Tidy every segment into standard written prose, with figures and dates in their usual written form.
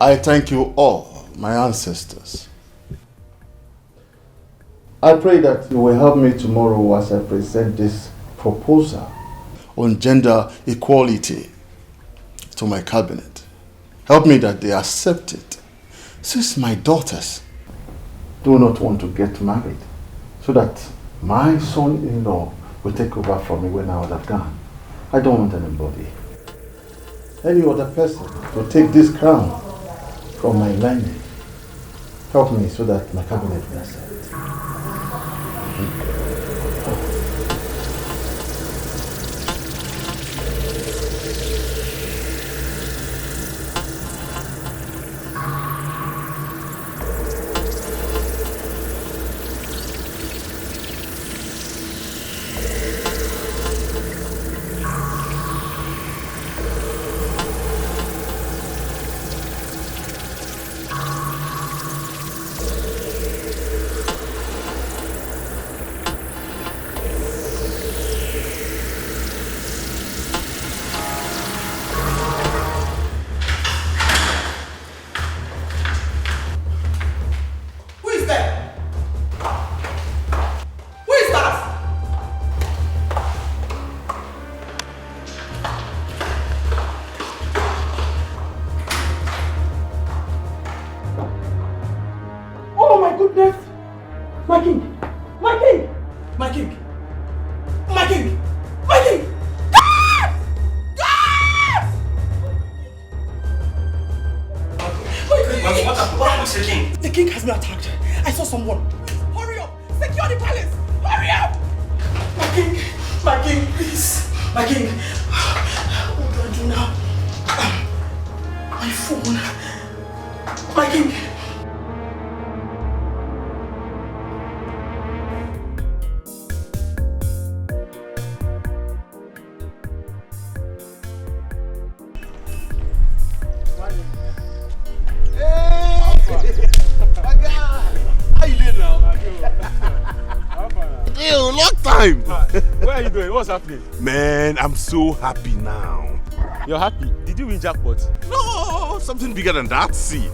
I thank you all, my ancestors. I pray that you will help me tomorrow as I present this proposal on gender equality to my cabinet. Help me that they accept it, since my daughters do not want to get married, so that my son-in-law will take over from me when I would have gone. I don't want anybody, any other person, to take this crown from my lineage. Help me so that my cabinet will accept. Where are you going? What's happening? Man, I'm so happy now. You're happy? Did you win jackpot? No, something bigger than that, see.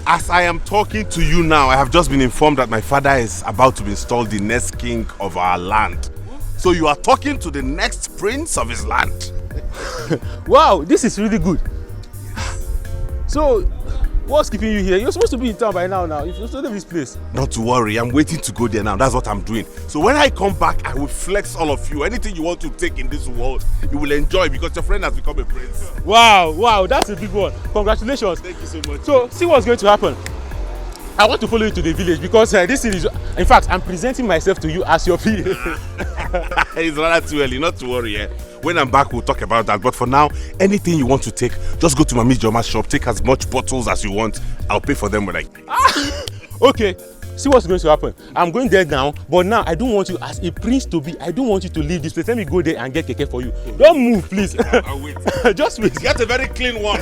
As I am talking to you now, I have just been informed that my father is about to be installed the next king of our land. So you are talking to the next prince of his land. Wow, this is really good. So, what's keeping you here? You're supposed to be in town by now. If you're still leave this place. Not to worry, I'm waiting to go there now. That's what I'm doing. So when I come back, I will flex all of you. Anything you want to take in this world, you will enjoy because your friend has become a prince. Wow, that's a big one. Congratulations. Thank you so much. So, see what's going to happen. I want to follow you to the village because this is, in fact, I'm presenting myself to you as your PA. It's rather too early, not to worry. When I'm back, we'll talk about that. But for now, anything you want to take, just go to Mami Joma's shop, take as much bottles as you want. I'll pay for them when I... Okay, see what's going to happen. I'm going there now, but now I don't want you as a prince to be. I don't want you to leave this place. Let me go there and get keke for you. Don't move, please. I'll wait. Just wait. Get a very clean one.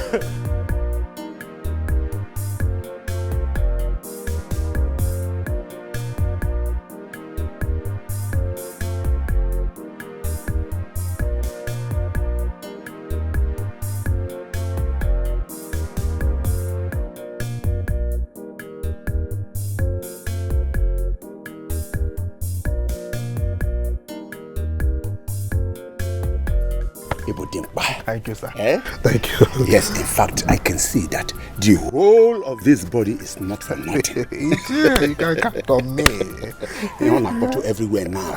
Thank you, sir. Eh? Thank you. Yes, in fact, I can see that the whole of this body is not for nothing. Ichie, you can count on me. You want to bottle everywhere now.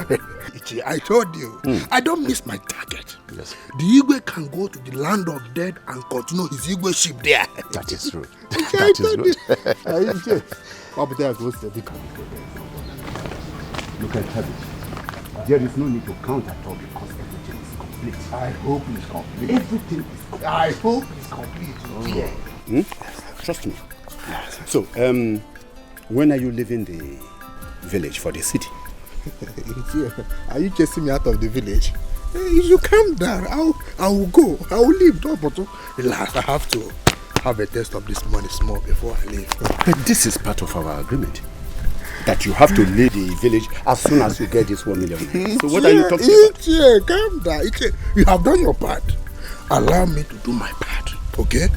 Ichie, I told you, I don't miss my target. Yes. The Igwe can go to the land of dead and continue his Igwe ship there. That is true. That is true. Look at it. There is no need to count at all because everything is complete. I hope it's complete. Everything is complete. I hope it's complete. Yeah. Trust me. So, when are you leaving the village for the city? Are you chasing me out of the village? If you calm down, I will go. I will leave. Don't relax. I have to have a taste of this money small before I leave. But this is part of our agreement. That you have to leave the village as soon as you get this 1 million. So what are you talking about? Calm down. You have done your part. Allow me to do my part, okay?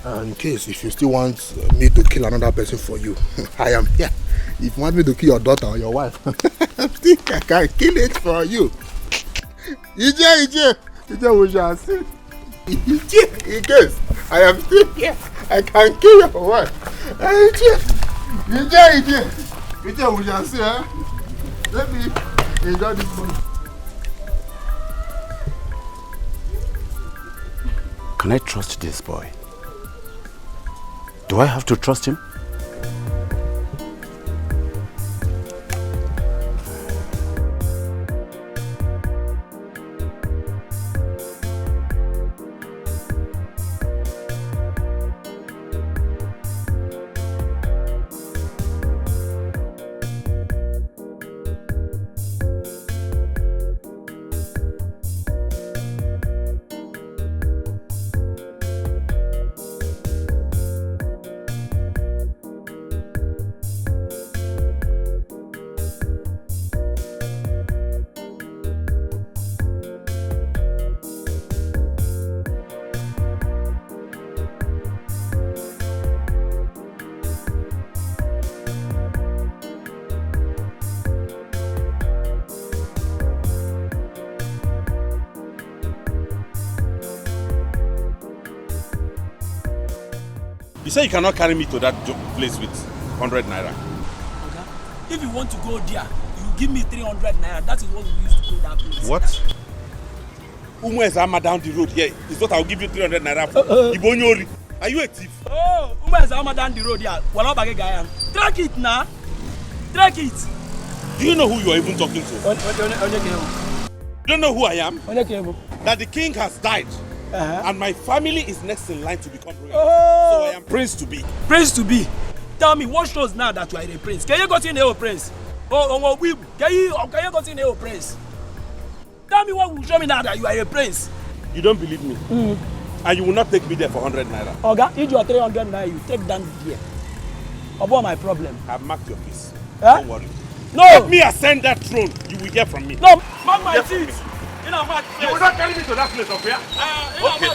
In case if you still want me to kill another person for you, I am here. If you want me to kill your daughter or your wife, I can kill it for you. Ije, we shall see. In case I am still here, I can kill your wife. Ije, we shall see. Let me enjoy this money. Can I trust this boy? Do I have to trust him? You say you cannot carry me to that place with 100 naira. Okay. If you want to go there, you give me 300 naira. That is what we used to go that place. What? Umu is Ama down the road here. Is what I'll give you 300 naira for. Ibonyori. Are you a thief? Oh, Umu is Ama down the road here. Wala bage gaya. Track it now. Track it. Do you know who you are even talking to? You don't know who I am? That the king has died. And my family is next in line to become royal. So I am prince to be. Prince to be. Tell me, what shows now that you are a prince? Can you go to a prince? Oh, can you go to a prince? Tell me what will show me now that you are a prince. You don't believe me? And you will not take me there for 100 naira. Okay, if you are 300 naira, you take down there. About my problem. I've marked your case. Don't worry. No! Let me ascend that throne. You will hear from me. No, mark my teeth. You will not carry me to that place up here. Okay.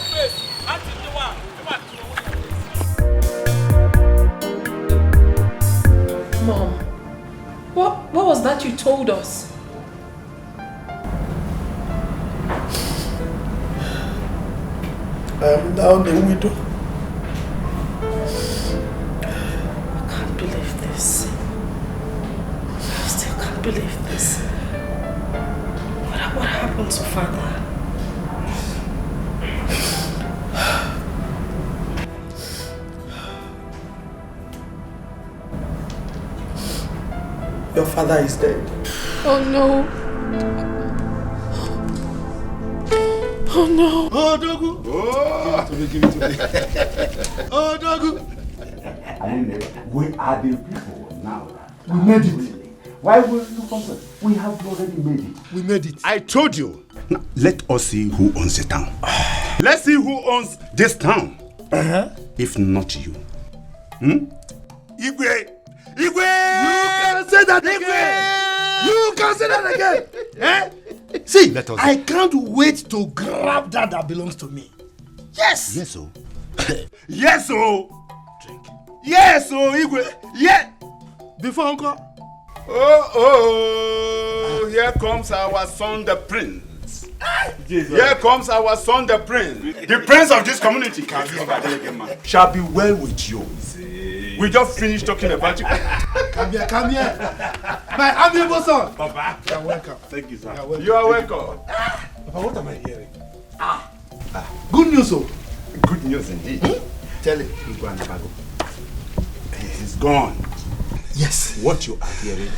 Mom, what was that you told us? I am now the widow. I can't believe this. I still can't believe this. What happened to Father? Your father is dead. Oh no. Oh no. Oh, Dogu. Oh, give it to me. Oh, Dogu. We are the people now. We made it. Why will you concern? We have already made it. We made it. I told you. Now, let us see who owns the town. Let's see who owns this town. If not you. Igwe! You can say that again! You can say that again! See, I can't wait to grab that belongs to me. Yes! Yes, oh. Yes, oh! Drink. Yes, oh, Igwe! Yeah! Before Uncle. Oh, here comes our son, the prince. Here comes our son, the prince. The prince of this community. Shall be well with you. We just finished talking about you. Come here. My amiable son. Papa. You're welcome. Thank you, sir. You are welcome. Papa, what am I hearing? Good news, oh. Good news indeed. Tell it. He's gone. He's gone. Yes. What you are hearing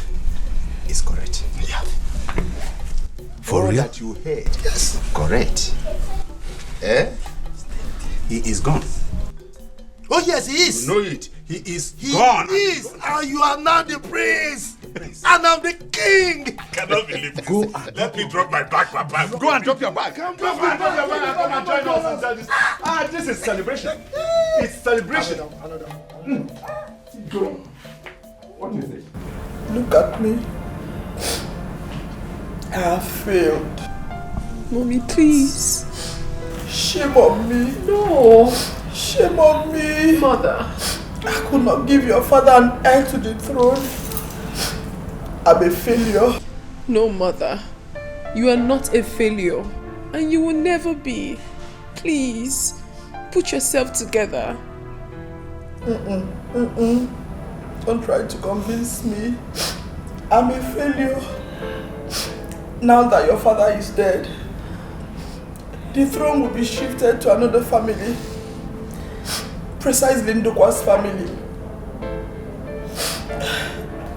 is correct. Yeah. For real? That you heard. Yes. Correct. He is gone. Oh yes, he is. You know it. He is gone. He is. And you are now the prince. And I'm the king. I cannot believe this. Go and let me drop my bag, Papa. Go and drop your bag. Come drop your bag and come and join us inside this. This is celebration. It's celebration. What is it? Look at me. I have failed. Mommy, please. Shame on me. No. Shame Shame on me. Mother. I could not give your father an heir to the throne. I'm a failure. No, Mother. You are not a failure. And you will never be. Please, put yourself together. Don't try to convince me. I'm a failure. Now that your father is dead, the throne will be shifted to another family. Precisely Ndokwa's family.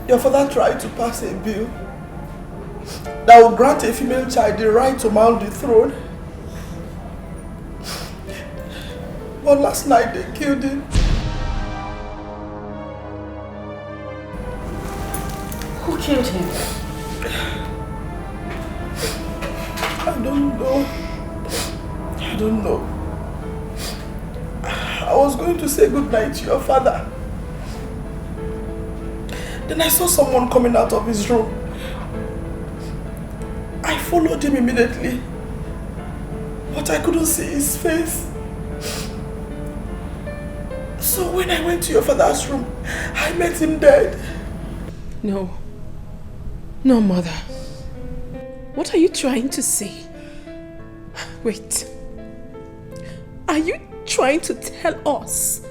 Your father tried to pass a bill that will grant a female child the right to mount the throne. But last night they killed him. Who killed him? I don't know. I don't know. I was going to say goodnight to your father. Then I saw someone coming out of his room. I followed him immediately, but I couldn't see his face. So when I went to your father's room, I met him dead. No. No, Mother. What are you trying to say? Wait. Are you trying to tell us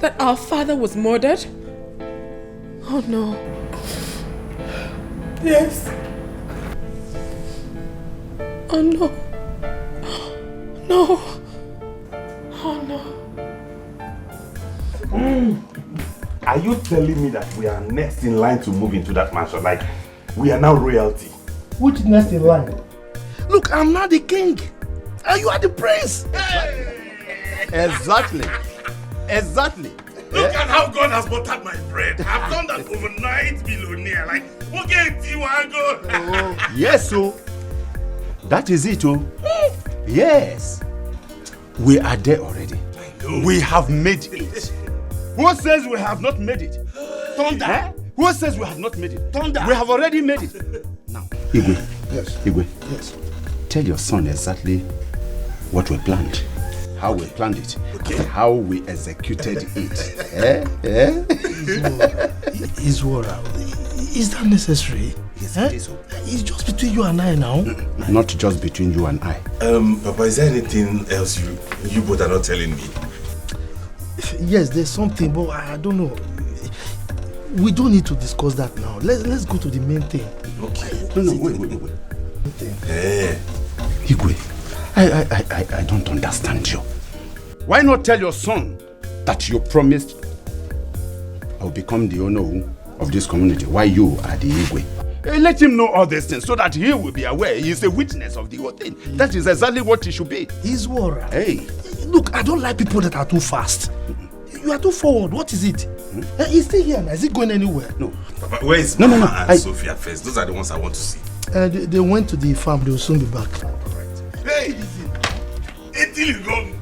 that our father was murdered? Oh no. Yes. Oh no. No. Oh no. Are you telling me that we are next in line to move into that mansion? Like, we are now royalty? Which next in line? Look, I'm not the king. And you are the prince. Exactly. Exactly. Look at how God has buttered my bread. I've done that overnight billionaire. Like, okay, Tiwago. Yes, so that is it, oh. Yes. We are there already. We have made it. Who says we have not made it? Thunder. Eh? Who says we have not made it? Thunder. We have already made it. Now, Igwe. Yes. Igwe. Yes. Tell your son exactly what we planned. How we planned it. Okay. And how we executed it. Iswara, is that necessary? Yes, it is. It's just between you and I now. Not just between you and I. Papa, is there anything else you both are not telling me? Yes, there's something, but I don't know. We don't need to discuss that now. Let's go to the main thing. Okay. No, wait. Igwe, I don't understand you. Why not tell your son that you promised I'll become the owner of this community while you are the Igwe? Let him know all these things so that he will be aware. He is a witness of the whole thing. That is exactly what he should be. He's worried. Hey. Look, I don't like people that are too fast. You are too forward. What is it? He's still here now. Is he going anywhere? No. Papa, where is No. and Sophia first? Those are the ones I want to see. They went to the farm. They will soon be back. Hey, until you go.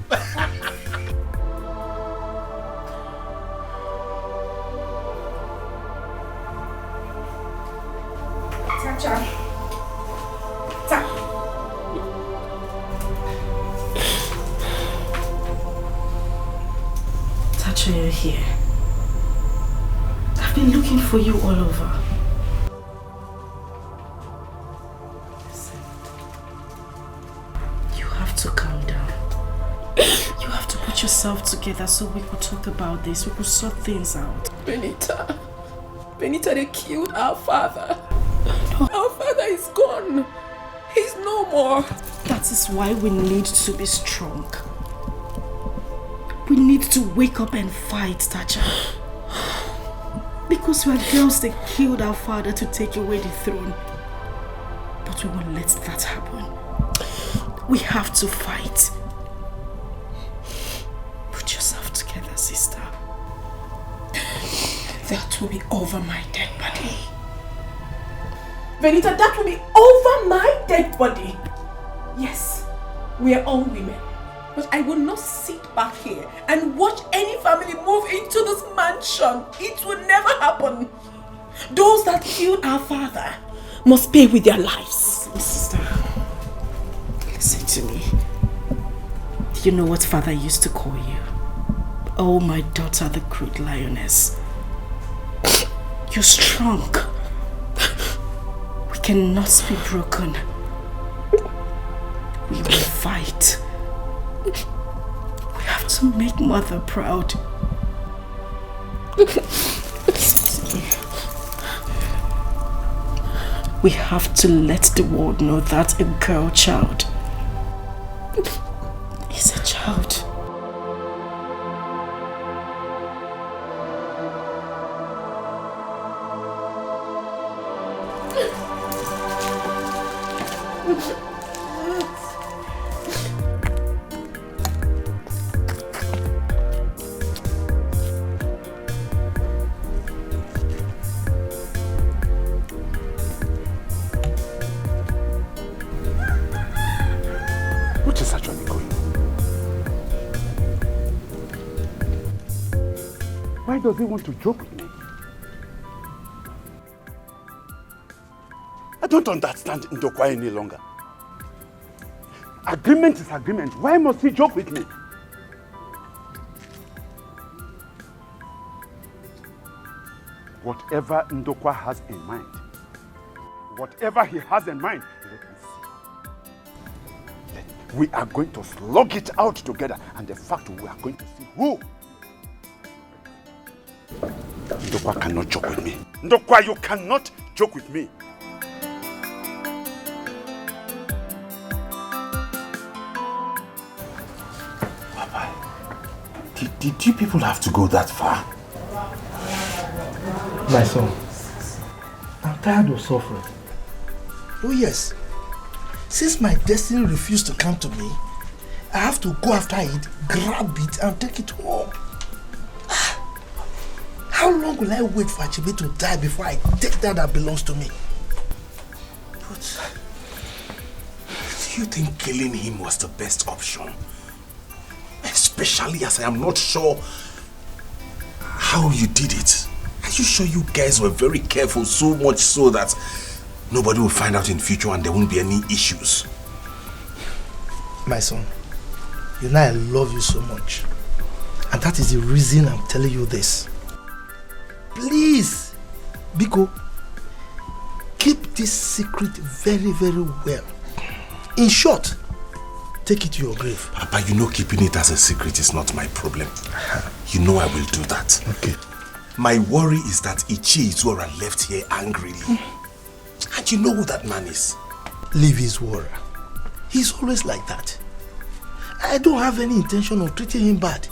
Tacha, you're here. I've been looking for you all over. Listen. You have to calm down. You have to put yourself together so we could talk about this. We could sort things out. Benita, they killed our father. Our father is gone. He's no more. That is why we need to be strong. We need to wake up and fight, Tacha. Because we are girls that killed our father to take away the throne. But we won't let that happen. We have to fight. Put yourself together, sister. That will be over my dead body. Benita, that will be over my dead body. Yes, we are all women. But I will not sit back here and watch any family move into this mansion. It will never happen. Those that killed our father must pay with their lives. Sister, listen to me. Do you know what father used to call you? Oh, my daughter, the great lioness. You're strong. We cannot be broken. We will fight. We have to make mother proud. We have to let the world know that a girl child is a child. What is actually going on? Why does he want to joke with me? I don't understand Ndokwa any longer. Agreement is agreement. Why must he joke with me? Whatever Ndokwa has in mind, whatever he has in mind, let me see. We are going to slug it out together, and the fact we are going to see who. Ndokwa cannot joke with me. Ndokwa, you cannot joke with me. Papa, did you people have to go that far? My son, I'm tired of suffering. Oh yes. Since my destiny refused to come to me, I have to go after it, grab it, and take it home. How long will I wait for Chiboy to die before I take that belongs to me? But do you think killing him was the best option? Especially as I am not sure how you did it. Are you sure you guys were very careful, so much so that nobody will find out in future and there won't be any issues? My son, you know I love you so much. And that is the reason I'm telling you this. Please, Biko, keep this secret very, very well. In short, take it to your grave. Papa, you know keeping it as a secret is not my problem. You know I will do that. Okay. My worry is that Ichi Izora left here angrily. And you know who that man is. Leave his worry. He's always like that. I don't have any intention of treating him bad.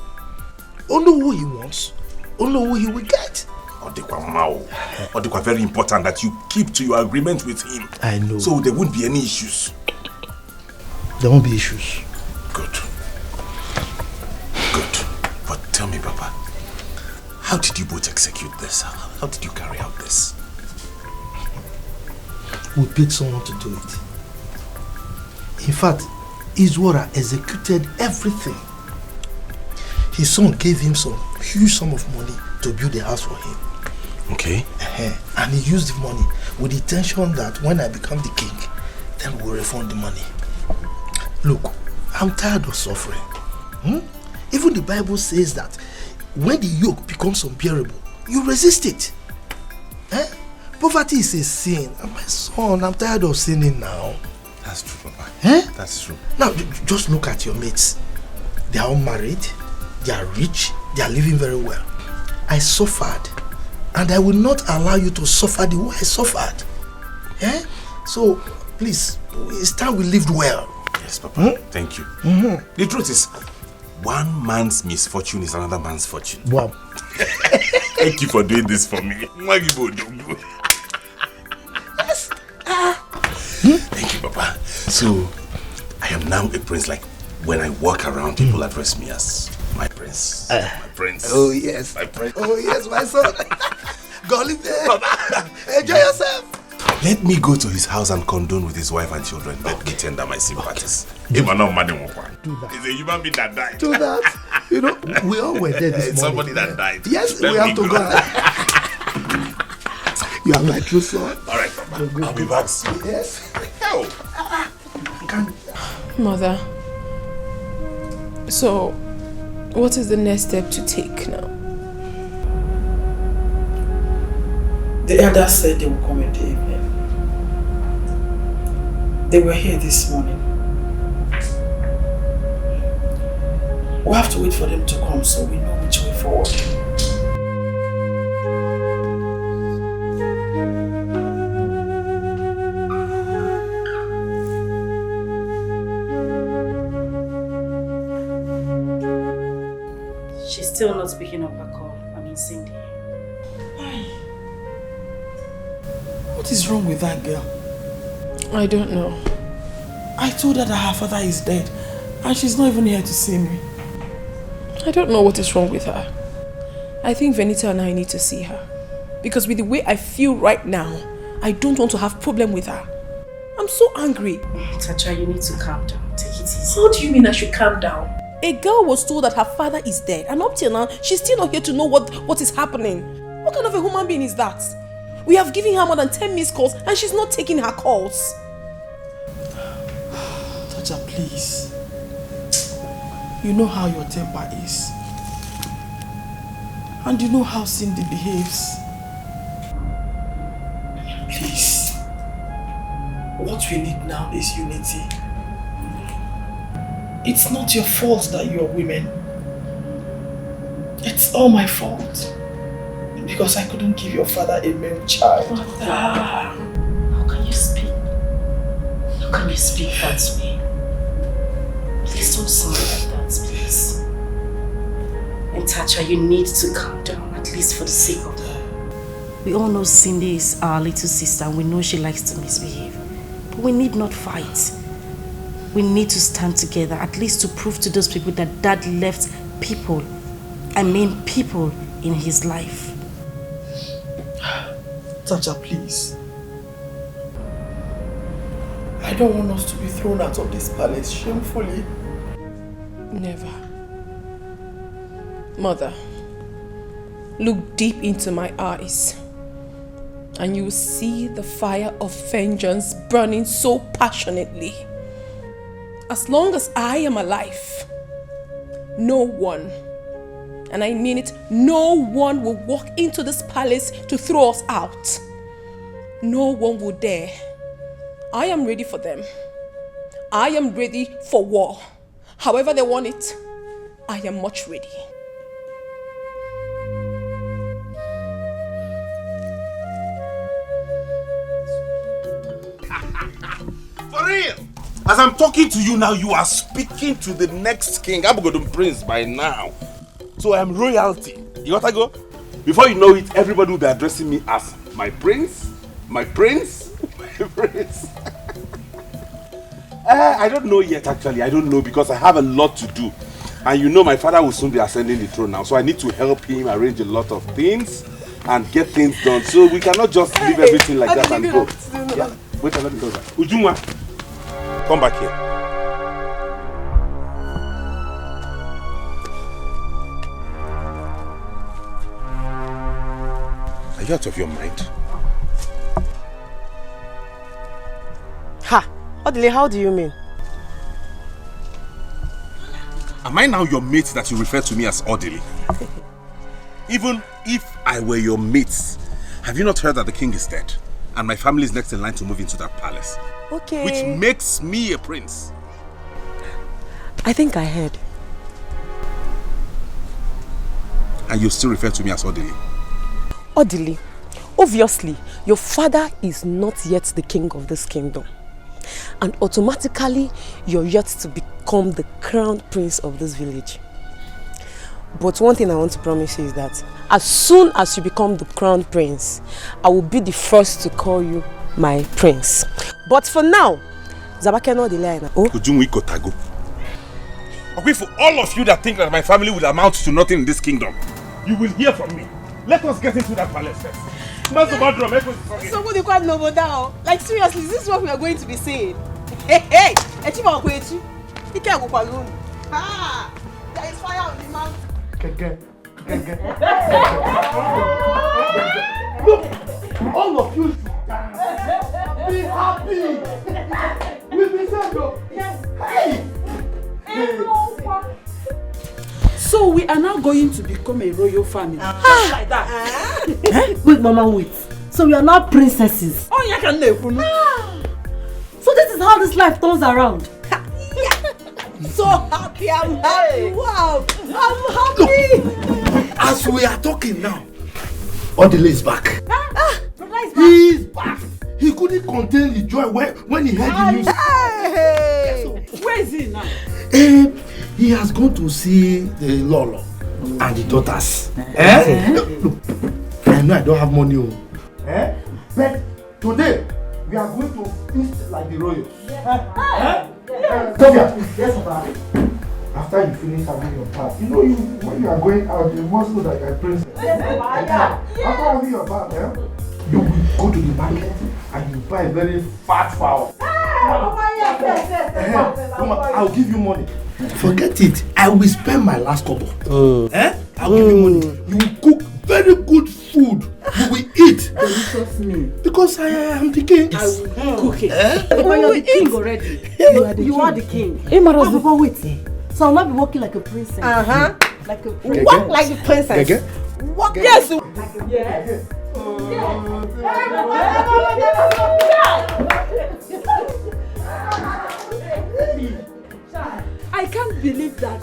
Only who he wants, only who he will get. Odikwa Mao. Odikwa, very important that you keep to your agreement with him. I know. So there won't be any issues. There won't be issues. Good. Good. But tell me, Papa, how did you both execute this? How did you carry out this? We paid someone to do it. In fact, Izwara executed everything. His son gave him some huge sum of money to build a house for him. Okay. And he used the money with the intention that when I become the king, then we'll refund the money. Look, I'm tired of suffering. Even the Bible says that when the yoke becomes unbearable, you resist it. Poverty is a sin. And my son, I'm tired of sinning now. That's true, Papa. That's true. Now, just look at your mates. They are all married, they are rich, they are living very well. I suffered, and I will not allow you to suffer the way I suffered. So, please, it's time we lived well. Yes, Papa. Thank you. The truth is, one man's misfortune is another man's fortune. Wow. Thank you for doing this for me. Yes. Thank you, Papa. So, I am now a prince. Like, when I walk around, people address me as my prince. My prince. Oh, yes. My prince. Oh, yes, my son. Go live there. Papa. Enjoy yourself. Let me go to his house and condone with his wife and children. Let me tender my sympathies. Do that. He's a human being that died. Do that. You know, we all were dead this Somebody morning. that died. Yes, we have to go. You are my true son. All right, Papa. I'll be back soon. Yes. Help. Mother, so What is the next step to take now? The elders said they will come in the evening. They were here this morning. We have to wait for them to come so we know which way forward. She's still not picking up her call. I mean, Cindy. What is wrong with that girl? I don't know. I told her that her father is dead and she's not even here to see me. I don't know what is wrong with her. I think Venita and I need to see her. Because with the way I feel right now, I don't want to have problem with her. I'm so angry. Tacha, you need to calm down. Take it easy. How do you mean I should calm down? A girl was told that her father is dead, and up till now, she's still not here to know what is happening. What kind of a human being is that? We have given her more than 10 missed calls, and she's not taking her calls. Tacha, please. You know how your temper is. And you know how Cindy behaves. Please. What we need now is unity. It's not your fault that you're women. It's all my fault. Because I couldn't give your father a male child. Mother, how can you speak? How can you speak that way? Please don't sound like that, please. And Tacha, you need to calm down, at least for the sake of her. We all know Cindy is our little sister and we know she likes to misbehave. But we need not fight. We need to stand together, at least to prove to those people that Dad left people, I mean people, in his life. Tacha, please. I don't want us to be thrown out of this palace shamefully. Never. Mother, look deep into my eyes and you will see the fire of vengeance burning so passionately. As long as I am alive, no one, and I mean it, no one will walk into this palace to throw us out. No one will dare. I am ready for them. I am ready for war. However they want it, I am much ready. For real? As I'm talking to you now, you are speaking to the next king. I'm going to Prince by now. So I'm royalty. You gotta go? Before you know it, everybody will be addressing me as my prince, my prince, my prince. I don't know yet actually. I don't know because I have a lot to do. And you know my father will soon be ascending the throne now. So I need to help him arrange a lot of things and get things done. So we cannot just leave everything like that and go. Yeah. Wait, let me go back. Ujunwa, come back here. Are you out of your mind? Ha! Odile, how do you mean? Am I now your mate that you refer to me as Odile? Even if I were your mate, have you not heard that the king is dead? And my family is next in line to move into that palace. Okay. Which makes me a prince. I think I heard. And you still refer to me as Odile? Odile, obviously, your father is not yet the king of this kingdom. And automatically, you're yet to become the crown prince of this village. But one thing I want to promise you is that as soon as you become the crown prince, I will be the first to call you my prince. But for now, Zabakeno Odile. Oh. Okay, for all of you that think that my family will amount to nothing in this kingdom, you will hear from me. Let us get into that palace first. Somebody can't know down. Like seriously, this is what we are going to be saying. Hey, Etiko, ah, there is fire on the mountain. Look, all of you should dance. Be happy. We'll be settled. Yes. Hey. So So we are now going to become a royal family. Just like that. Wait, Mama, wait. So we are now princesses. Oh, you can live. So this is how this life turns around. So happy, I'm happy. Wow, I'm happy. Look, as we are talking now, Odile is back. He is back. He couldn't contain his joy when he heard the news. Hey. Where is he now? He has gone to see the Lolo and the daughters. Look, I know I don't have money. But today, we are going to feast like the royals. Sylvia, yes, Papa. After you finish having your bath, you know when you are going out, you must know that you are a princess. After having your bath, you will go to the market and you buy a very fat fowl. Mama, I'll give you money. Forget it. I will spend my last kobo. I'll give you money. You will cook very good food. You will eat. Delicious meal. Because I am the king. I will cook it. But you're the king already. You are the king. Papa, wait. So I'll not be walking like a princess. Like a princess. Walk like a princess. Walk. Yes. Yes. I can't believe that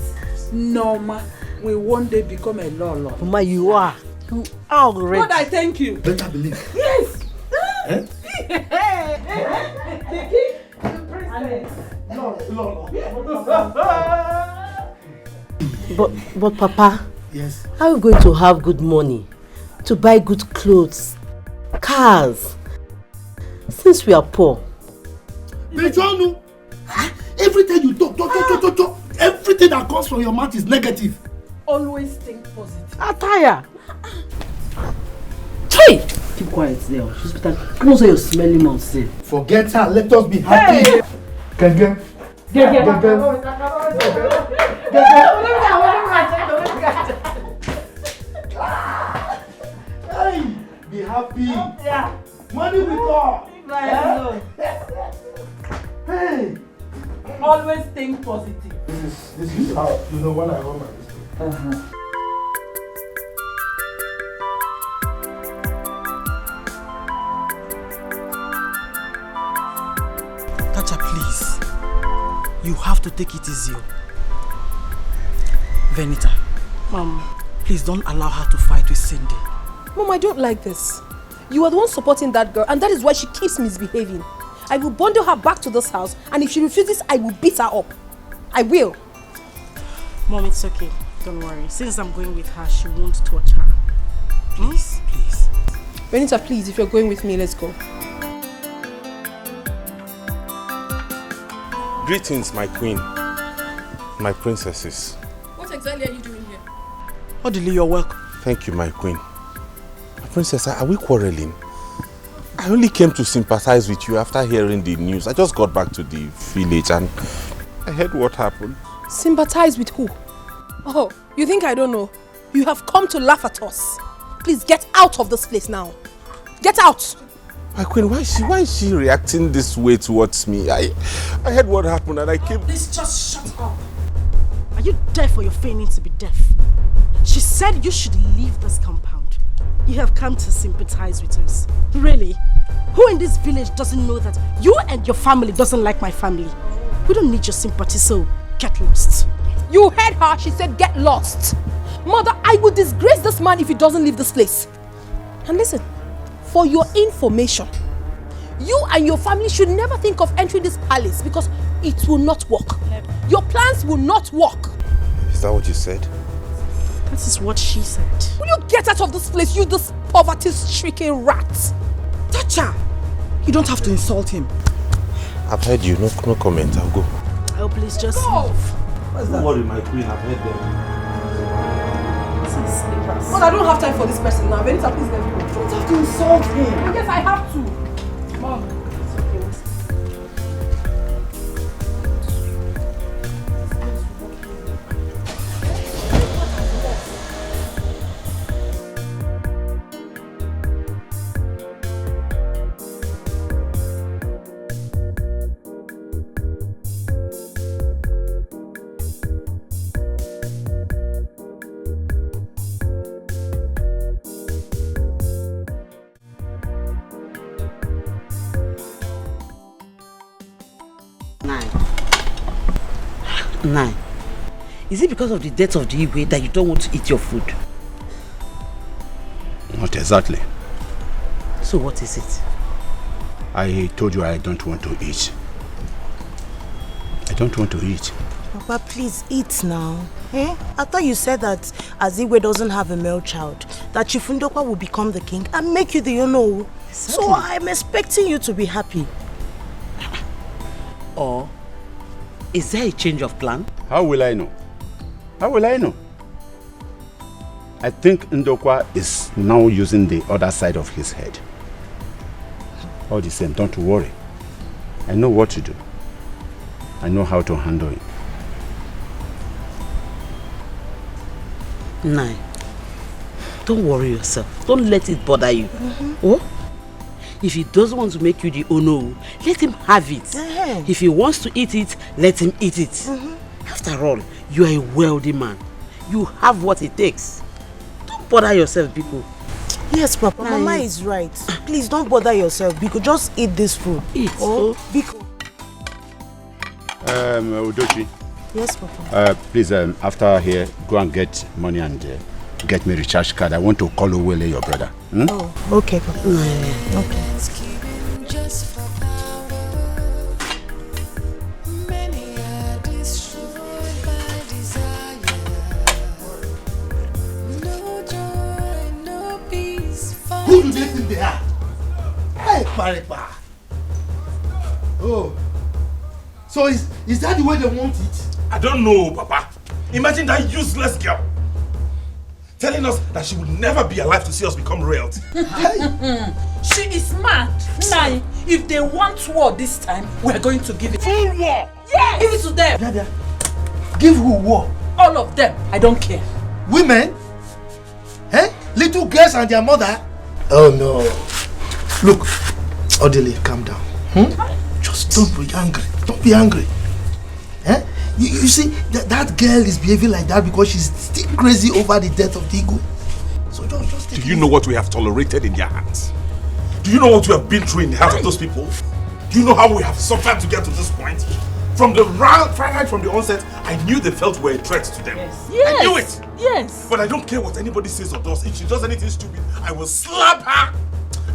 Norma will one day become a Lolo. Mama, you are. You are already. God, I thank you. Better believe. Yes. The king, the princess. But Papa, yes. How are you going to have good money to buy good clothes, cars, since we are poor? Bejonu, everything you talk, everything that comes from your mouth is negative. Always think positive. Attire. Hey! Keep quiet there. She's better. Close your smelly mouth, say. Forget her. Let us be happy. Gege. Hey, be happy. Yeah. Money will come. Hey. Always think positive. This is how you know when I run my business. Tacha, please. You have to take it easy. Venita. Mom. Please don't allow her to fight with Cindy. Mom, I don't like this. You are the one supporting that girl, and that is why she keeps misbehaving. I will bundle her back to this house, and if she refuses, I will beat her up. I will. Mom, it's okay. Don't worry. Since I'm going with her, she won't touch her. Please, please. Benita, please, if you're going with me, let's go. Greetings, my queen. My princesses. What exactly are you doing here? Odile, you're welcome. Thank you, my queen. My princess, are we quarreling? I only came to sympathize with you after hearing the news. I just got back to the village and I heard what happened. Sympathize with who? Oh, you think I don't know? You have come to laugh at us. Please get out of this place now. Get out! My queen, why is she reacting this way towards me? I heard what happened and I came... Please just shut up. Are you deaf or you're feigning to be deaf? She said you should leave this compound. You have come to sympathize with us. Really? Who in this village doesn't know that you and your family doesn't like my family? We don't need your sympathy, so get lost. You heard her. She said get lost. Mother, I will disgrace this man if he doesn't leave this place. And listen, for your information, you and your family should never think of entering this palace because it will not work. Never. Your plans will not work. Is that what you said? That is what she said. Will you get out of this place, you this poverty-stricken rat? Tacha! You don't have to insult him. I've heard you. No comment. I'll go. Oh, please just go. Don't worry, my queen. I've heard them. But I don't have time for this person now. Benita, please let me go. You don't have to insult him. Yes, I have to. Mom. Nine. Is it because of the death of the Igwe that you don't want to eat your food? Not exactly. So what is it? I told you I don't want to eat. I don't want to eat. Papa, please eat now. Eh? I thought you said that as Igwe doesn't have a male child, that Chifundokwa will become the king and make you the Ono. Exactly. So I'm expecting you to be happy. Or is there a change of plan? How will I know? How will I know? I think Ndokwa is now using the other side of his head. All the same, don't worry. I know what to do. I know how to handle it. Nine. Don't worry yourself. Don't let it bother you. Oh? If he doesn't want to make you the Ono, let him have it. If he wants to eat it, let him eat it. After all, you are a wealthy man. You have what it takes. Don't bother yourself, Biko. Yes, Papa. Mama is right. Please don't bother yourself, Biko. Just eat this food. Eat. Oh, Biko. Udochi. Yes, Papa. Please, after here, go and get money and get me a recharge card. I want to call Owele, your brother. Oh, okay, Papa. Okay. Who do they think they are? Hey, Paripa. Oh. So is that the way they want it? I don't know, Papa. Imagine that useless girl telling us that she would never be alive to see us become royalty. She is mad. Nine. If they want war this time, we are going to give it. Full war! Yeah, give it to them. Dada, give who war? All of them. I don't care. Women? Eh? Little girls and their mother? Oh no. Look, Odile, calm down. Just don't be angry. Don't be angry. Eh? You see, that girl is behaving like that because she's still crazy over the death of the Igwe. So just Do you know what we have tolerated in their hands? Do you know what we have been through in the hands of those people? Do you know how we have suffered to get to this point? From the right from the onset, I knew they felt we were a threat to them. Yes. I knew it. Yes. But I don't care what anybody says or does. If she does anything stupid, I will slap her.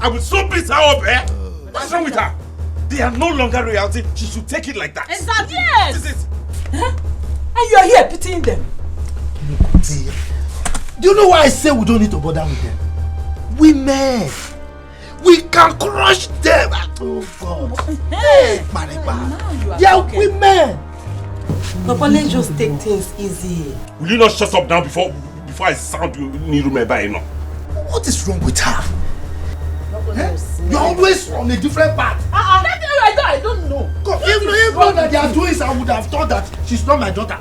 I will so beat her up, eh? What's wrong with her? They are no longer reality. She should take it like that. Exactly. Yes. This is it. Huh? And you are here pitying them. Look, dear. Do you know why I say we don't need to bother with them? Women. We can crush them. Oh God. Hey, Mariba. They are women. Papa, let's just take things easy. Will you not shut up now before I sound you need room by now? What is wrong with her? You're always on a different path. I don't know. If not that they are doing it, I would have thought that she's not my daughter.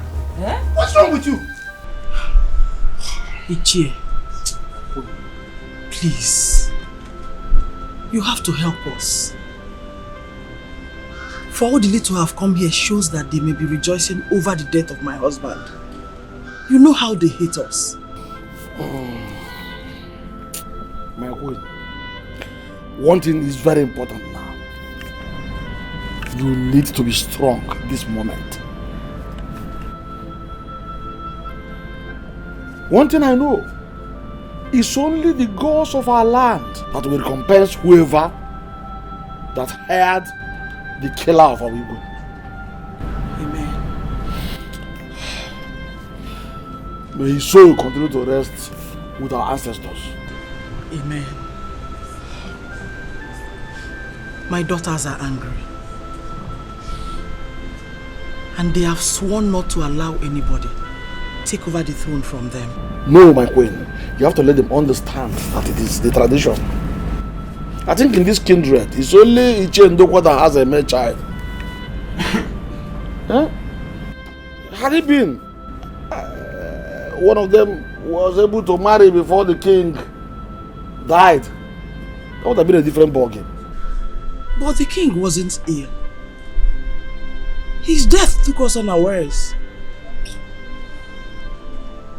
What's wrong with you? Ichie, please. You have to help us. For Odile to have come here shows that they may be rejoicing over the death of my husband. You know how they hate us. My queen, one thing is very important now. You need to be strong this moment. One thing I know, it's only the gods of our land that will recompense whoever that hired the killer of our Igwe. Amen. May his soul continue to rest with our ancestors. Amen. My daughters are angry. And they have sworn not to allow anybody take over the throne from them. No, my queen. You have to let them understand that it is the tradition. I think in this kindred, it's only Ichie Ndokwa that has a male child. Huh? Had it been one of them was able to marry before the king died, that would have been a different ballgame. But the king wasn't ill. His death took us unawares.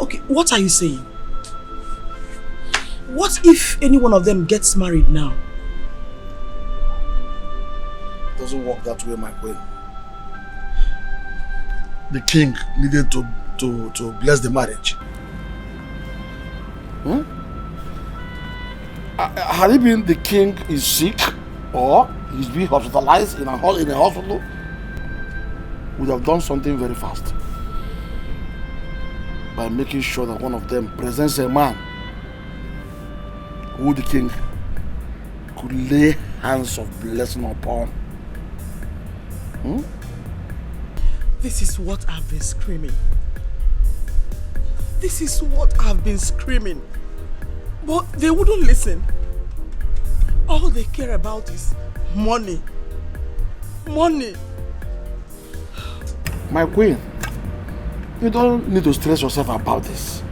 Okay, what are you saying? What if any one of them gets married now? It doesn't work that way, my queen. the king needed to bless the marriage. Had it been the king is sick or he's being hospitalized in a hospital, would have done something very fast by making sure that one of them presents a man who the king could lay hands of blessing upon. This is what I've been screaming. This is what I've been screaming. But they wouldn't listen. All they care about is money. Money. My queen, you don't need to stress yourself about this.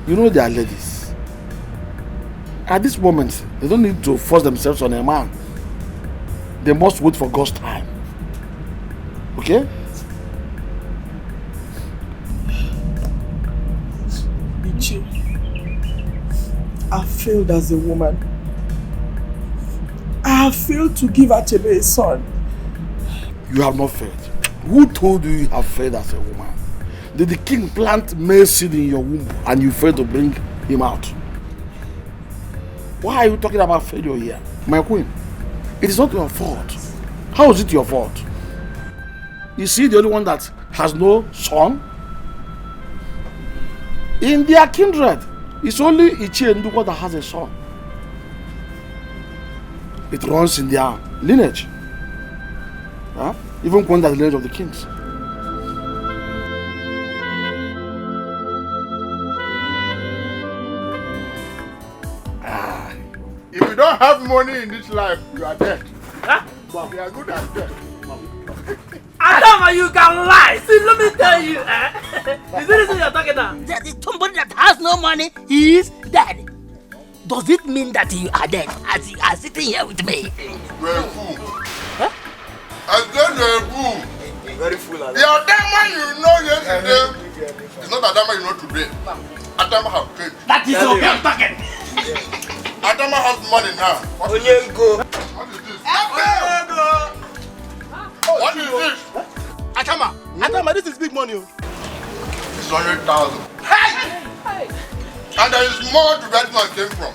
You know they are ladies. At this moment, they don't need to force themselves on a man. They must wait for God's time. Okay? Ichi, I failed as a woman. I have failed to give Achebe a son. You have not failed. Who told you have failed as a woman? Did the king plant male seed in your womb and you failed to bring him out? Why are you talking about failure here? My queen, it is not your fault. How is it your fault? Is he the only one that has no son? In their kindred, it's only Ichi and Ndukwa that has a son. It runs in their lineage. Huh? Even when that's the lineage of the kings. If you don't have money in this life, you are dead. Huh? You are good as dead. Adama, you can lie. See, let me tell you. Is this what you're talking about? That is somebody that has no money, he is dead. Does it mean that you are dead as you are sitting here with me? You're a fool. Huh? I said you're a fool. Very fool. The Adama you know yesterday is not Adama you know today. Adama have changed. That is okay, I'm talking. Adama has money now. What is this? What is this? What is this? Adama, this is big money. It's 100,000. Hey! And there is more to that one came from.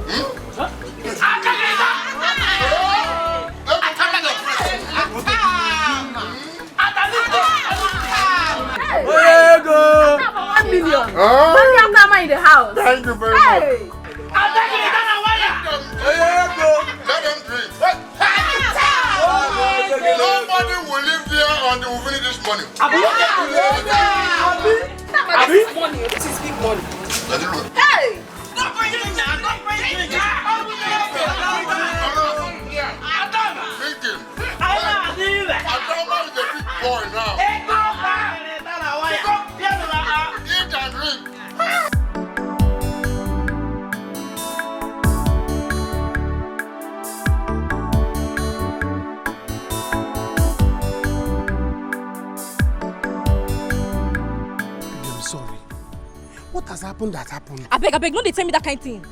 $1 million. Adama in the house. Thank you very much. Let them drink. Nobody will live there until we finish this money. This is big money. Let it roll. Hey! Don't bring it now, don't bring it now. Drink him. Adama is a big boy now. Eat and drink. I'm sorry. What has happened that happened? I beg, no dey tell me that kind of thing.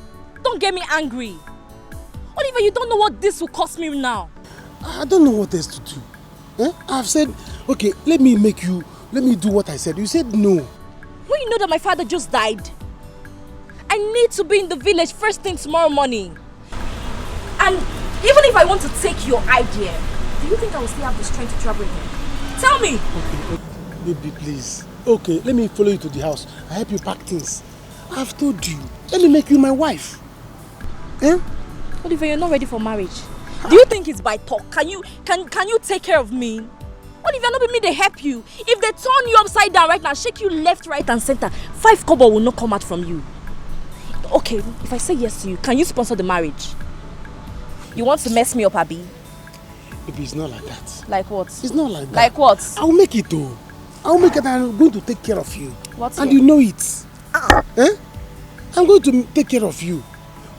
Don't get me angry. Oliver, you don't know what this will cost me now. I don't know what else to do. I've said, okay, let me do what I said. You said no. When you know that my father just died, I need to be in the village first thing tomorrow morning. And even if I want to take your idea, do you think I will still have the strength to travel again? Tell me. Okay, baby, please. Okay, let me follow you to the house. I help you pack things. I've told you. Let me make you my wife. Oliver, you're not ready for marriage. Do you think it's by talk? Can you take care of me? Oliver, not with me, they help you. If they turn you upside down right now, shake you left, right and center, 5 kobo will not come out from you. Okay, if I say yes to you, can you sponsor the marriage? You want to mess me up, Abi? Baby, it's not like that. Like what? It's not like that. Like what? I'll make it though. I'll make it and I'm going to take care of you. What? And you know it. I'm going to take care of you.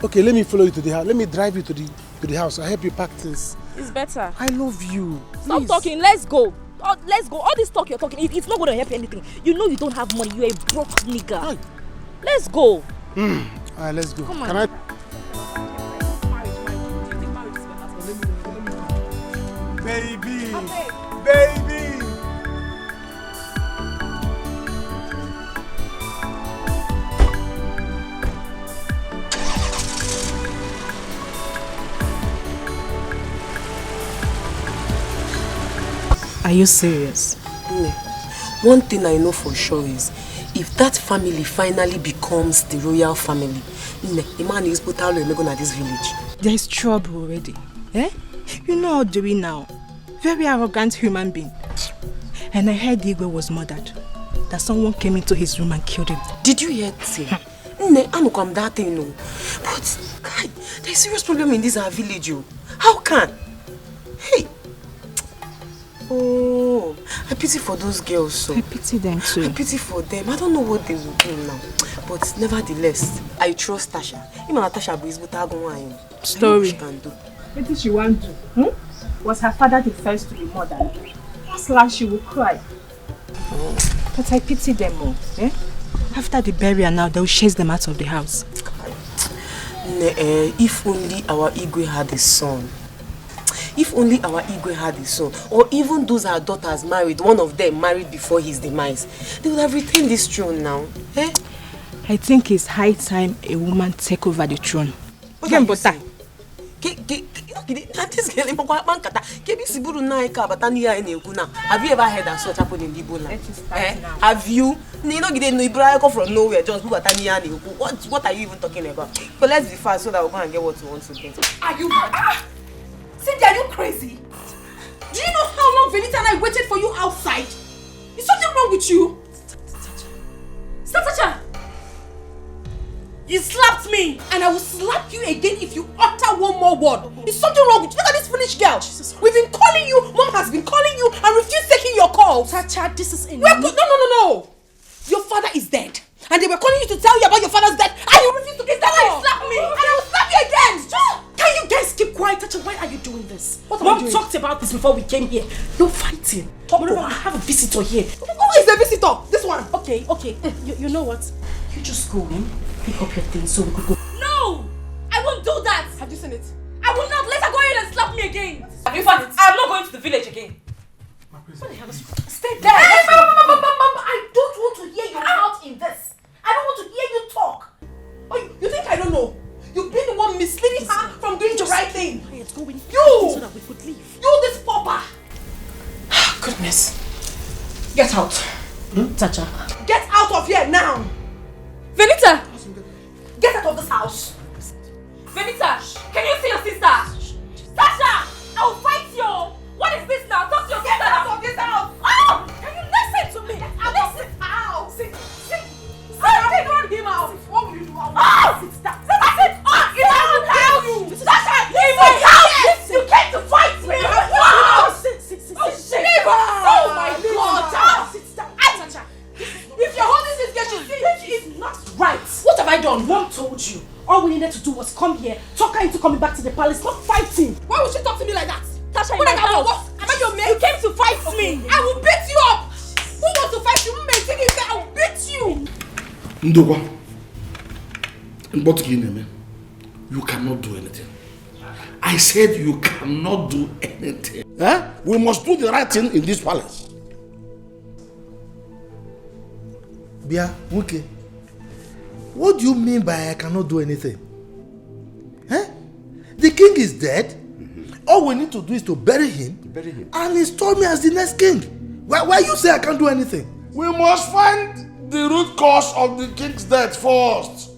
Okay, let me follow you to the house. Let me drive you to the house. I'll help you pack things. It's better. I love you. Stop talking. Let's go. Let's go. All this talk you're talking, it's not going to help you anything. You know you don't have money. You're a broke nigga. Hi. Let's go. Alright, let's go. Come on. Can I? Baby. Are you serious? No. One thing I know for sure is, if that family finally becomes the royal family, the man is put out at this village. There is trouble already. Eh? You know how Dewey now. Very arrogant human being. And I heard Igwe was murdered. That someone came into his room and killed him. Did you hear it? I'm come that thing, no. But God, there's a serious problem in this our village, you. How can? Hey. Oh, I pity for those girls, so. I pity them too. I pity for them. I don't know what they will do now. But nevertheless, I trust Tasha. Even Tasha is but story. What did she want to do? Was her father the first to be murdered? Most like she will cry. Oh. But I pity them all. Eh? After the burial now, they will chase them out of the house. If only our Igwe had a son. If only our Igwe had a son, or even those our daughters married, one of them married before his demise, they would have retained this throne now. Eh? I think it's high time a woman take over the throne. What are you saying? Have you ever heard that such happened in Igbo land? Have you? You know, you come from nowhere, just what are you even talking about? But let's be fast so that we can get what we want to get. Are you mad? Cynthia, are you crazy? Do you know how long Venita and I waited for you outside? Is something wrong with you? Tasha! You slapped me, and I will slap you again if you utter one more word. Is something wrong with you? Look at this foolish girl. We've been calling you, Mom has been calling you, and refused taking your calls. Tasha, this is No. Your father is dead. And they were calling you to tell you about your father's death, and you refused to kiss that. You slapped me, and I will slap you again. Can you guys keep quiet? Tasha, why are you doing this? Mom talked about this before we came here. No fighting. I have a visitor here. Who is the visitor? This one. Okay. You know what? You just go in, pick up your things so we could go. No! I won't do that! Have you seen it? I will not let her go in and slap me again! In fact, I'm not going to the village again. Stay there! Hey, Mama, I don't want to hear your mouth in this. I don't want to hear you talk. Oh, you think I don't know? You've been the one misleading her from doing the right thing. You! So that we could leave. You, this pauper! Goodness. Get out. Tasha. Get out of here now! Venita! Get out of this house! Venita! Can you see your sister? Tasha! I will fight you! What is this now? Talk to your sister! Get out of this house! Oh! Can you listen to me? Get out of this house! Sit! I run him out! What will you do? Sit down! Sit! If I will tell you! Tasha! In my house! You came to fight me! Sit! Oh shit! Oh my God! Sit down! If you're holding this girl, she is not right. What have I done? Mom told you. All we needed to do was come here, talk her into coming back to the palace, not fighting. Why would she talk to me like that? Tasha, when am I your mate? You came to fight me. I will beat you up. Who wants to fight you? I will beat you. Ndokwa, you cannot do anything. I said you cannot do anything. Eh? We must do the right thing in this palace. Bia, okay. What do you mean by I cannot do anything? Eh? The king is dead. All we need to do is to bury him. And install me as the next king. Why you say I can't do anything? We must find the root cause of the king's death first,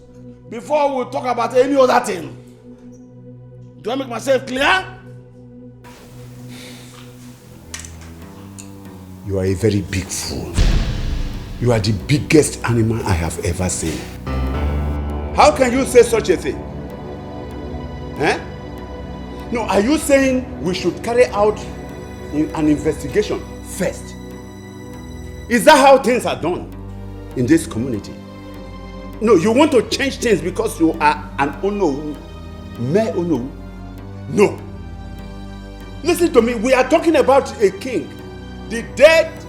before we talk about any other thing. Do I make myself clear? You are a very big fool. You are the biggest animal I have ever seen. How can you say such a thing? Eh? No, are you saying we should carry out an investigation first? Is that how things are done in this community? No, you want to change things because you are an Ono, mere Ono? No. Listen to me, we are talking about a king, the death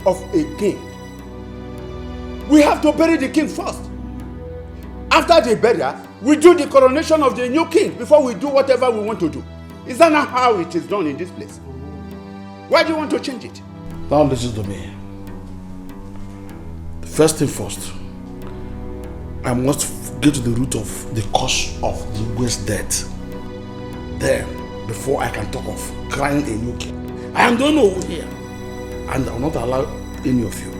of a king. We have to bury the king first. After the burial, we do the coronation of the new king before we do whatever we want to do. Is that not how it is done in this place? Why do you want to change it? Now listen to me. First thing first, I must get to the root of the cause of the Igwe's death. Then, before I can talk of crying a new king. I am the one here. And I will not allow any of you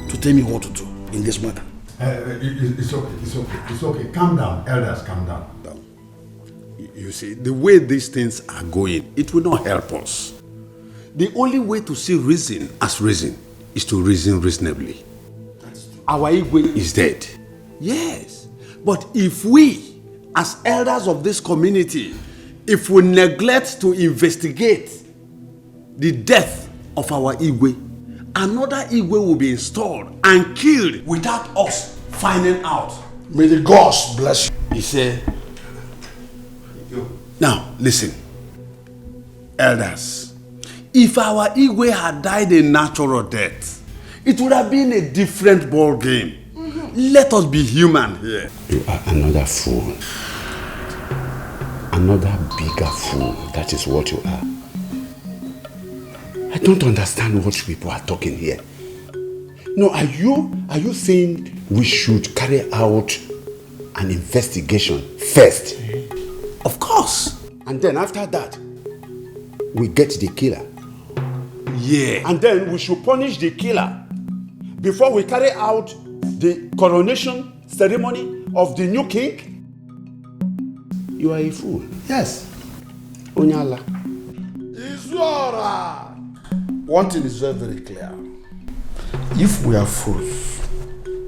to tell me what to do in this matter. It's okay. Calm down, elders, calm down. You see, the way these things are going, it will not help us. The only way to see reason as reason is to reason reasonably. Our Igwe is dead. Yes. But if we, as elders of this community, if we neglect to investigate the death of our Igwe, another Igwe will be installed and killed without us finding out. May the gods bless you. He said, now listen, elders, if our Igwe had died a natural death, it would have been a different ball game. Let us be human here. You are another fool. Another bigger fool. That is what you are. I don't understand what people are talking here. No, are you saying we should carry out an investigation first? Of course. And then after that, we get the killer. Yeah. And then we should punish the killer before we carry out the coronation ceremony of the new king? You are a fool. Yes. Onyala. Izora. One thing is very, very clear. If we are fools,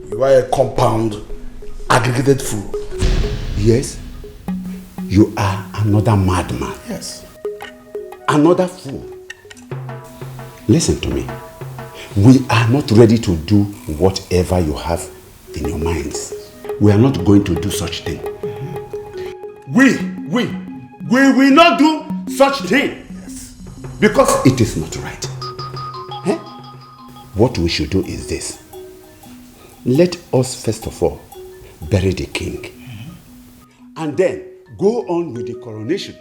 you are a compound, aggregated fool. Yes. You are another madman. Yes. Another fool. Listen to me. We are not ready to do whatever you have in your minds. We are not going to do such thing. We will not do such thing. Yes. Because it is not right. Eh? What we should do is this. Let us first of all bury the king. And then go on with the coronation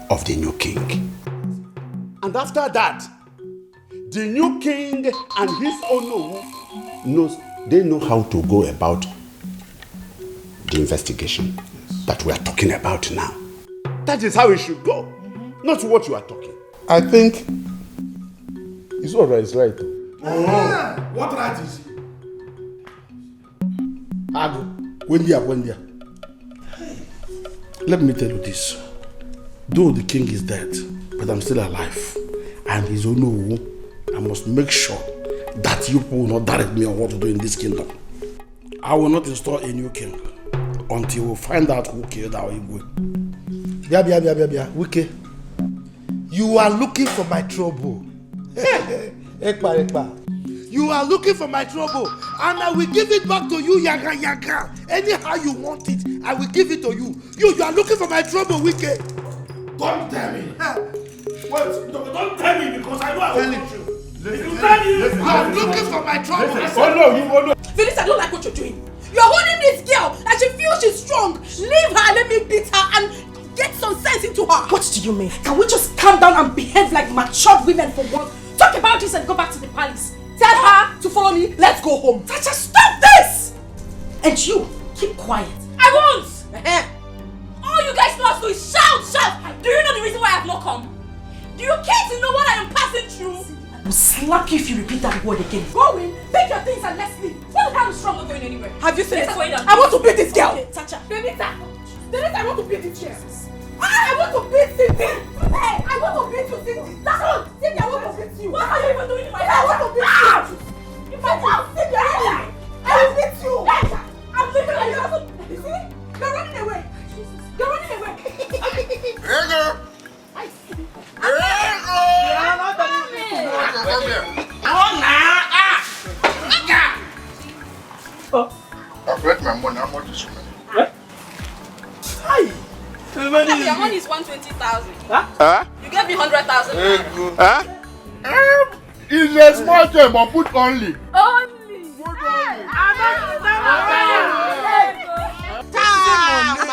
of the new king. And after that, the new king and his Ono they know how to go about the investigation that we are talking about now. That is how it should go, not what you are talking. I think Izora is right. Oh, what right is he? Agu, Wendia. Let me tell you this. Though the king is dead, but I'm still alive. And his Ono, I must make sure that you people will not direct me on what to do in this kingdom. I will not install a new king until we find out who killed our Igwe. Bia, Wike. You are looking for my trouble. Ekpa. You are looking for my trouble, and I will give it back to you, yaga. Anyhow you want it, I will give it to you. You are looking for my trouble, Wike. Don't tell me. Wait, don't tell me because I know I will hurt you. You are looking for my trouble. Oh no. Phyllis, I don't like what you're doing. You're holding this girl and she feels she's strong. Leave her, let me beat her and get some sense into her. What do you mean? Can we just calm down and behave like matured women for once? Talk about this and go back to the palace. Tell her to follow me, let's go home. Tacha, stop this! And you, keep quiet. I won't! All you guys know how to do is shout! Do you know the reason why I have not come? Do you care to know what I am passing through? I will slap you if you repeat that word again. Go in, pick your things and let's leave. What the hell is wrong with going anywhere? Have you seen it? I want to beat this girl. Okay, Tacha. Denita, I want to beat this chair. I want to beat Cindy. Hey, I want to beat you, Cindy. That's all. Cindy, I want to beat you. What are you even doing in my house? I want to beat you. If I want to Cindy, I will beat you. I'm leaving my house. You see? You're running away. You're running away. Hey, girl. I see. Come here. I've read my money. How much is your money? What? Hi. Your money is 120,000. Huh? You gave me 100,000. Huh? It's a small thing, but put only. Only.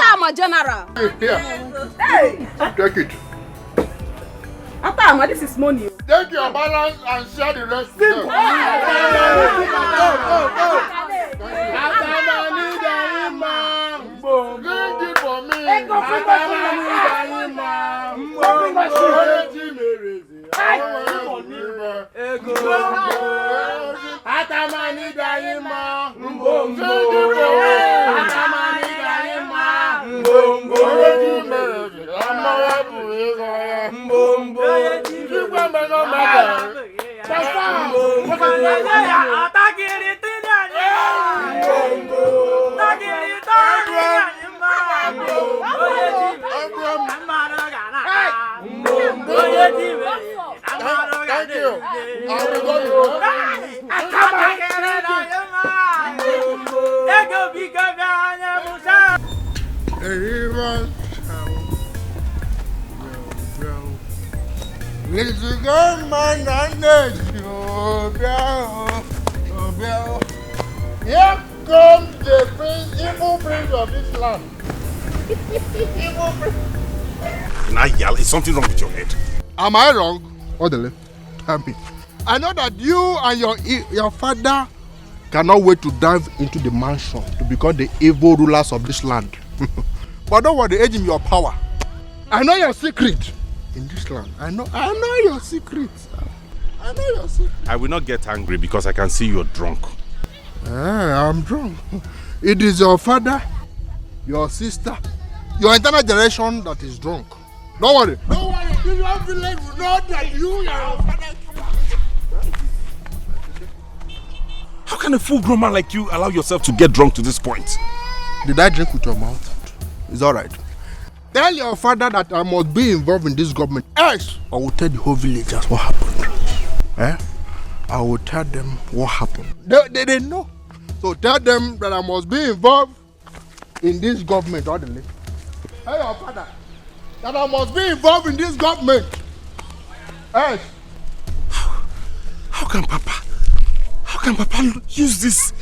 I'm a general. Here. Hey. Take it. Atama, this is money. Take your balance and share the rest with them. Drink it for me. Here comes the evil prince of this land. Evil prince. Nayal, is something wrong with your head? Am I wrong? Odele, tell me. I know that you and your father cannot wait to dive into the mansion to become the evil rulers of this land. But don't worry, age in your power. I know your secret in this land. I know your secrets. I know your secret. I will not get angry because I can see you're drunk. I'm drunk. It is your father, your sister, your entire generation that is drunk. Don't worry. Don't worry. You don't believe not that you and your father. How can a full-grown man like you allow yourself to get drunk to this point? Did I drink with your mouth? It's all right. Tell your father that I must be involved in this government. Else, I will tell the whole villagers what happened. I will tell them what happened. They know. So tell them that I must be involved in this government. Tell your father that I must be involved in this government. Else. How can Papa use this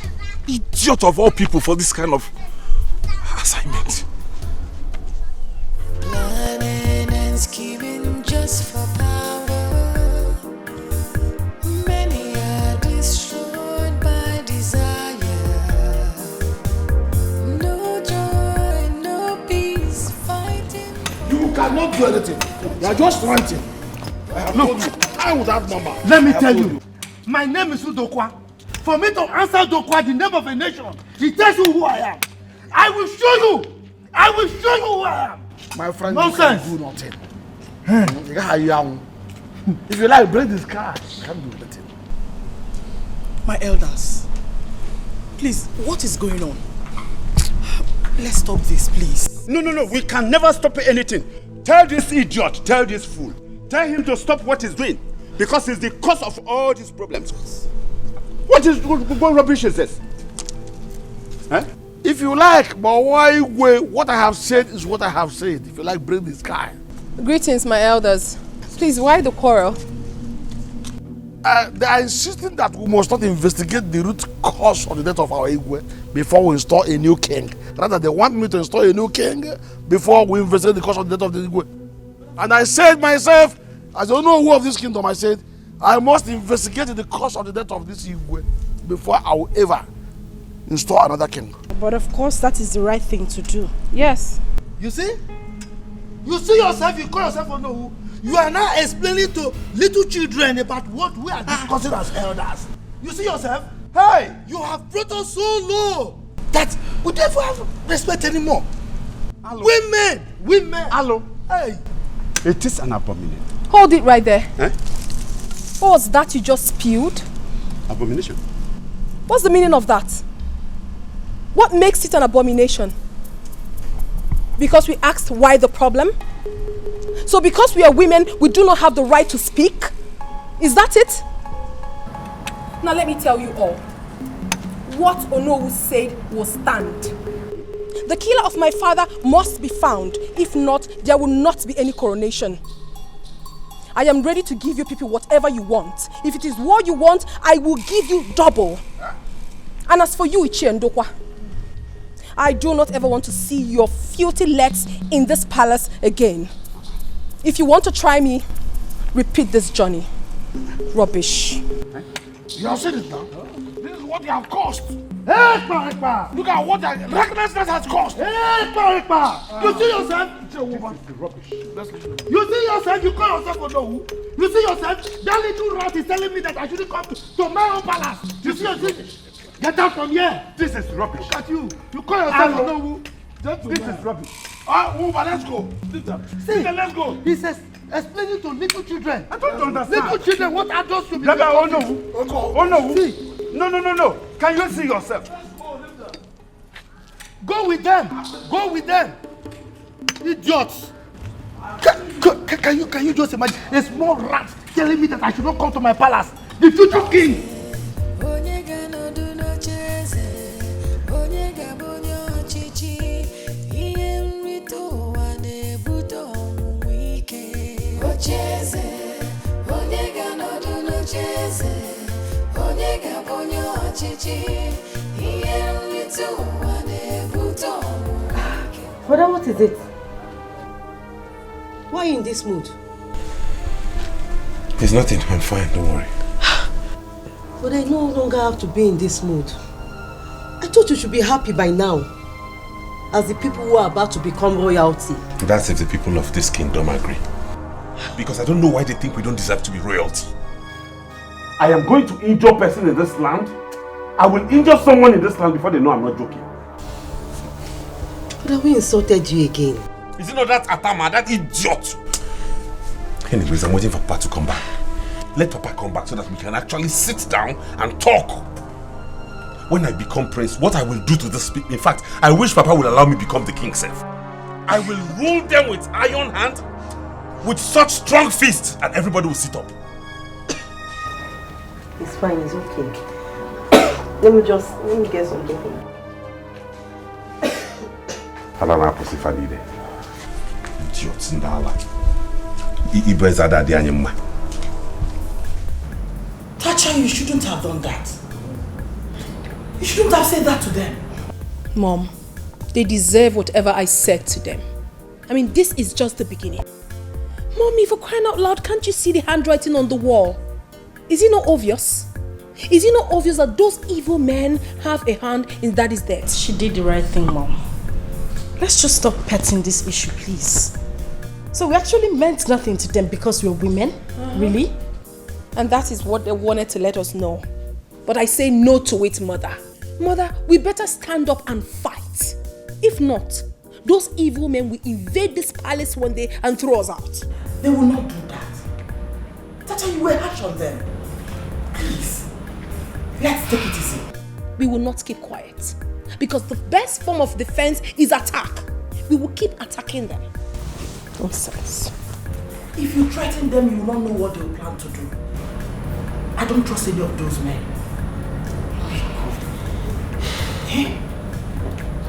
idiot of all people for this kind of assignment? Planning and scheming just for power. Many are destroyed by desire. No joy, no peace, fighting. You cannot do anything. You are just ranting. Look, I would have mama. Let me tell you, my name is Udokwa. For me to answer Dokwa, the name of a nation, he tells you who I am. I will show you. I will show you who I am. My friend, nonsense. You can't do nothing. If you like, break this car. You can't do nothing. My elders, please, what is going on? Let's stop this, please. No. We can never stop anything. Tell this idiot, tell this fool. Tell him to stop what he's doing. Because it's the cause of all these problems. What rubbish is this? If you like, but why what I have said is what I have said. If you like, bring this guy. Greetings, my elders. Please, why the quarrel? They are insisting that we must not investigate the root cause of the death of our Igwe before we install a new king. Rather, they want me to install a new king before we investigate the cause of the death of the Igwe. And I said myself, as the owner of this kingdom, I said, I must investigate the cause of the death of this Igwe before I will ever install another king. But of course, that is the right thing to do. Yes. You see? You see yourself, you call yourself a no. You are now explaining to little children about what we are discussing as elders. You see yourself? Hey, you have brought us so low that we don't have respect anymore. Hello. Women. Hello. Hey. It is an abomination. Hold it right there. What was that you just spewed? Abomination. What's the meaning of that? What makes it an abomination? Because we asked why the problem? So because we are women, we do not have the right to speak? Is that it? Now let me tell you all. What Onowu said will stand. The killer of my father must be found. If not, there will not be any coronation. I am ready to give you people whatever you want. If it is what you want, I will give you double. And as for you, Ichi and Dokwa, I do not ever want to see your filthy legs in this palace again. If you want to try me, repeat this journey. Rubbish. You have seen it now. This is what you have cost. Hey, look at what recklessness has cost. Hey, you see yourself? It's a woman. Rubbish. You see yourself? You call yourself a no. You see yourself? That little rat is telling me that I shouldn't come to my own palace. You see yourself? Get out from here. This is rubbish. Look at you. You call yourself a no. This is rubbish. Uber, let's go. See, let's go. He says, explaining to little children. I don't understand. Little children, what adults should be doing. Oh no. See. No. Can you see yourself? Go with them. Go with them. Idiots. Can you just imagine a small rat telling me that I should not come to my palace? The future king. Brother, what is it? Why are you in this mood? There's nothing. I'm fine. Don't worry. But I no longer have to be in this mood. I thought you should be happy by now. As the people who are about to become royalty. That's if the people of this kingdom agree. Because I don't know why they think we don't deserve to be royalty. I am going to injure a person in this land. I will injure someone in this land before they know I'm not joking. But we insulted you again. Is it not that Atama, that idiot? Anyways, I'm waiting for Papa to come back. Let Papa come back so that we can actually sit down and talk. When I become prince, what I will do to this people. In fact, I wish Papa would allow me to become the king self. I will rule them with iron hand, with such strong fists, and everybody will sit up. It's fine, it's okay. Let me get something for you. Alana Posifalide. Idiots in the Allah. Ibezada Dianyama. Tacha, you shouldn't have done that. You shouldn't have said that to them. Mom, they deserve whatever I said to them. I mean, this is just the beginning. Mommy, for crying out loud, can't you see the handwriting on the wall? Is it not obvious? Is it not obvious that those evil men have a hand in Daddy's death? She did the right thing, Mom. Let's just stop petting this issue, please. So we actually meant nothing to them because we're women? Really? And that is what they wanted to let us know. But I say no to it, Mother. Mother, we better stand up and fight. If not, those evil men will invade this palace one day and throw us out. They will not do that. Tata, you were harsh on them. Please, let's take it easy. We will not keep quiet. Because the best form of defense is attack. We will keep attacking them. Nonsense. If you threaten them, you will not know what they will plan to do. I don't trust any of those men. Hey,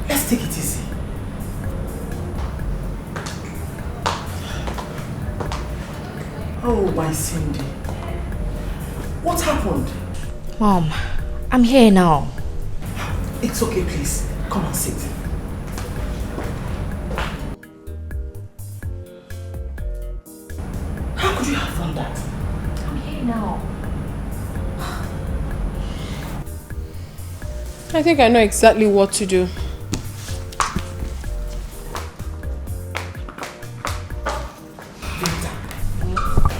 let's take it easy. Oh, my Cindy. What happened? Mom, I'm here now. It's okay, please. Come and sit. How could you have done that? I'm here now. I think I know exactly what to do.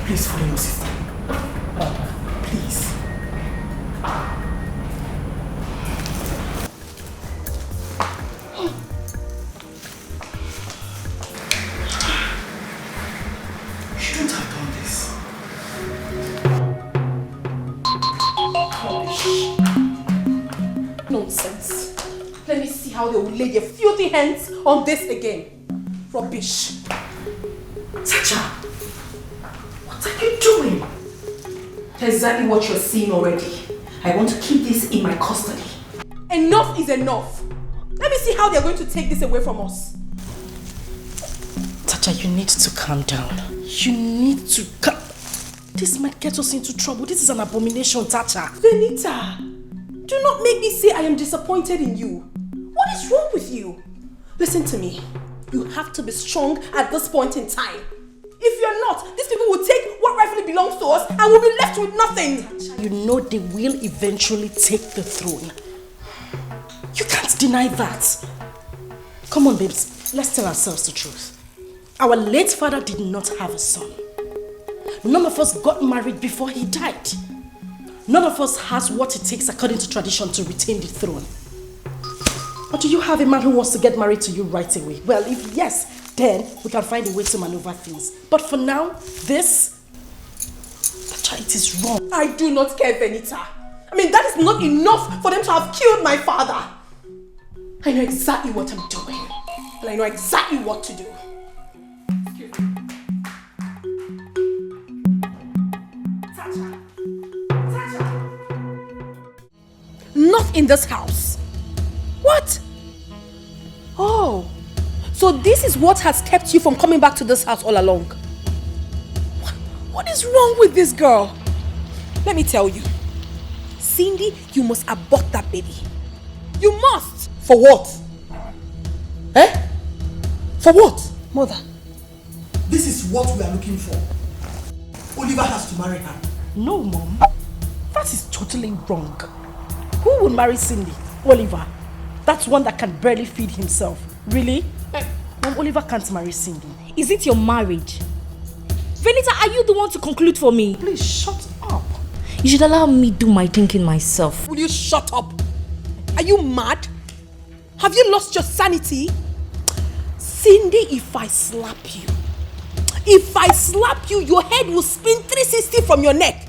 Please follow your sister. Please. You shouldn't have done this. Nonsense. Let me see how they will lay their filthy hands on this again. Rubbish. Sacha, what are you doing? Exactly what you're seeing already. I want to keep this in my custody. Enough is enough. Let me see how they're going to take this away from us. Tata, you need to calm down. You need to calm. This might get us into trouble. This is an abomination, Tata. Venita, do not make me say I am disappointed in you. What is wrong with you? Listen to me. You have to be strong at this point in time. If you're not, these people will take what rightfully belongs to us and we'll be left with nothing. You know they will eventually take the throne. You can't deny that. Come on, babes. Let's tell ourselves the truth. Our late father did not have a son. None of us got married before he died. None of us has what it takes according to tradition to retain the throne. Or do you have a man who wants to get married to you right away? Well, if yes, then we can find a way to maneuver things. But for now, this, it is wrong. I do not care, Venita. I mean, that is not enough for them to have killed my father. I know exactly what I'm doing. And I know exactly what to do. Not in this house. What? Oh, so this is what has kept you from coming back to this house all along. What is wrong with this girl? Let me tell you. Cindy, you must abort that baby. You must. For what? Eh? For what? Mother. This is what we are looking for. Oliver has to marry her. No, Mom. That is totally wrong. Who would marry Cindy? Oliver. That's one that can barely feed himself. Really? Mom, Oliver can't marry Cindy. Is it your marriage? Venita, are you the one to conclude for me? Please shut up. You should allow me do my thinking myself. Will you shut up? Are you mad? Have you lost your sanity? Cindy, if I slap you, your head will spin 360 from your neck.